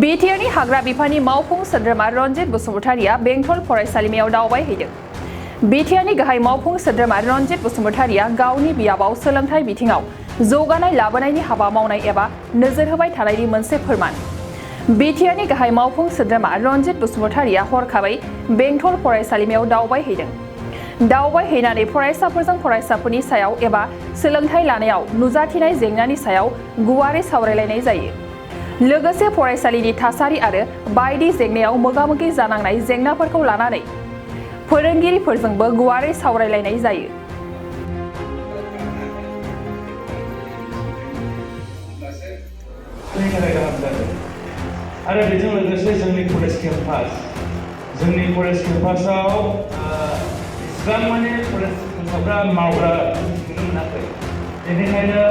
बिटिआरनि हाग्रा बिफाननि मावफुं सोद्रोमा रन्जित बसुमतारिया बेंटल फरायसालिमायाव दावबायहैदों। बिटिआरनि गाहाय मावफुं सोद्रोमा रन्जित बसुमतारिया गावनि बियाबाव सोलोंथाइ बिथिङाव जौगानाय लाबोनायनि हाबा मावनाय एबा नोजोर होबाय थानायनि मोनसे फोरमान। बिटिआरनि गाहाय मावफुं सोद्रोमा रन्जित बसुमतारिया हरखाबै बेंटल फरायसालिमायाव दावबायहैदों। दावबायहैनानै फरायसाफोरजों फरायसाफोरनि सायाव एबा सोलोंथाइ लानायाव नुजाथिनाय जेंनानि सायाव गुवारै सावरायलायनाय जायो। लोगोसे फरायसालिनि थासारि आरो बायदि जेंनायाव मोगा-मोगि जानांनाय जेंनाफोरखौ लानानै फोरोंगिरिफोरजोंबो गुवारै सावरायलायनाय जायो। आरो बेजों लोगोसे जोंनि कलेज केम्पासाव इसिबां माने फरायसाफ्रा मावग्रा नुनो मोनाखै। बेनिखायनो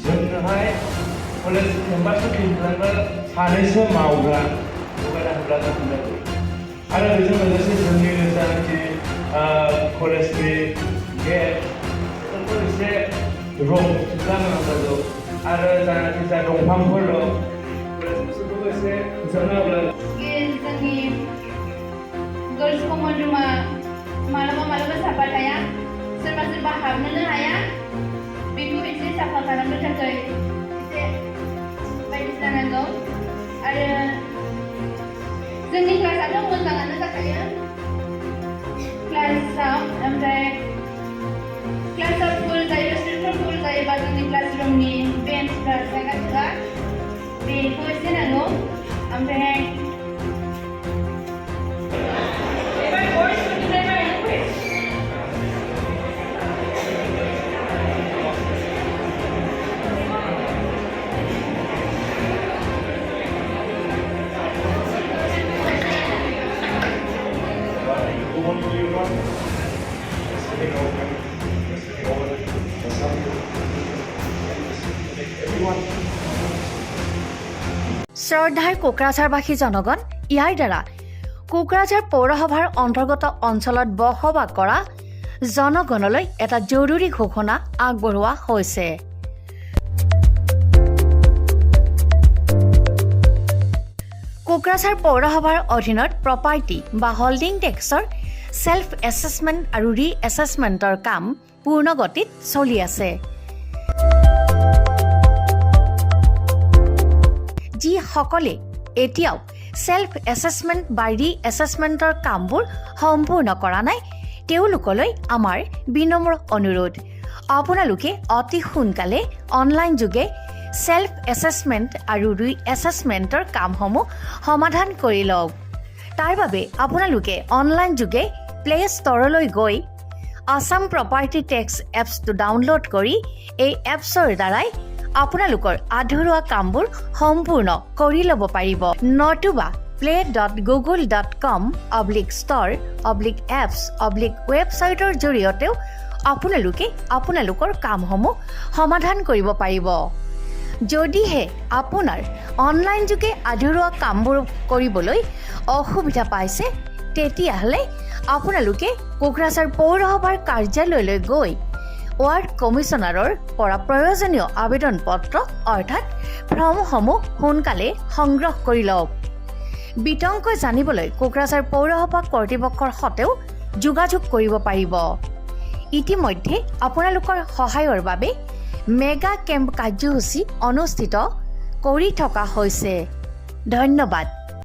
जोंनोहाय कलेज केम्पासनिफ्रायबो सानैसो मावग्रा जगायना होब्ला गाहाम जागौ। आरो बेजों लोगोसे जोंनि जानाखि कलेजनि गेट बेफोरखौ एसे रं थुख्रानो नांगौ। आरो जानाखि जा दंफांफोर दं बेफोरखौबो एसे फोसाबना होब्ला जोंनि गर्ल्स कमन रुमा मालाबा साफा थाया, सोरबा हाबनोनो हाया। बेखौ एसे साफा खालामनो थाखाय एसे बायदिसिना नांगौ। आरो जोंनि क्लासआथ' मोजाङानो जाखायो क्लासआव। ओमफ्राय क्लासआ फुल जायो, स्टुडेन्टफोर फुल जायोबा जोंनि क्लासरुमनि बेन्चफ्रा जायगा थोआ, बेखौ एसे नांगौ। ओमफ्राय শ্ৰদ্ধাৰ কোকৰাঝাৰবাসী জনগণ, ইয়াৰ দ্বাৰা কোকৰাঝাৰ পৌৰসভাৰ অন্তৰ্গত অঞ্চলত বসবাস কৰা জনগণলৈ এটা জৰুৰী ঘোষণা আগবঢ়োৱা হৈছে। কোকৰাঝাৰ পৌৰসভাৰ অধীনত প্ৰপাৰ্টি বা হল্ডিং টেক্সৰ সেল্ফ এছেছমেণ্ট আৰু ৰি এছেছমেণ্টৰ কাম পূৰ্ণ গতিত চলি আছে। যিসকলে এতিয়াও সেল্ফ এছেছমেণ্ট বা ৰি এছেছমেণ্টৰ কামবোৰ সম্পূৰ্ণ কৰা নাই, তেওঁলোকলৈ আমাৰ বিনম্ৰ অনুৰোধ, আপোনালোকে অতি সোনকালে অনলাইন যোগে সেল্ফ এছেছমেণ্ট আৰু ৰি এছেছমেণ্টৰ কামসমূহ সমাধান কৰি লওক। তাৰ বাবে আপোনালোকে অনলাইন যোগে প্লে ষ্ট'ৰলৈ গৈ আছাম প্ৰপাৰ্টি টেক্স এপছটো ডাউনলোড কৰি এই এপছৰ দ্বাৰাই আপোনালোকৰ আধৰুৱা কামবোৰ সম্পূৰ্ণ কৰি ল'ব পাৰিব। নতুবা play.google.com/store/apps/ৱেবছাইটৰ জৰিয়তেও আপোনালোকে আপোনালোকৰ কামসমূহ সমাধান কৰিব পাৰিব। যদিহে আপোনাৰ অনলাইন যোগে আধৰুৱা কামবোৰ কৰিবলৈ অসুবিধা পাইছে, তেতিয়াহ'লে আপোনালোকে কোকৰাঝাৰ পৌৰসভাৰ কাৰ্যালয়লৈ গৈ ৱাৰ্ড কমিছনাৰৰ পৰা প্ৰয়োজনীয় আবেদন পত্ৰ অৰ্থাৎ ফৰ্মসমূহ সোনকালে সংগ্ৰহ কৰি লওক। বিতংকৈ জানিবলৈ কোকৰাঝাৰ পৌৰসভা কৰ্তৃপক্ষৰ সৈতেও যোগাযোগ কৰিব পাৰিব। ইতিমধ্যে আপোনালোকৰ সহায়ৰ বাবে মেগা কেম্প কাৰ্যসূচী অনুষ্ঠিত কৰি থকা হৈছে। ধন্যবাদ।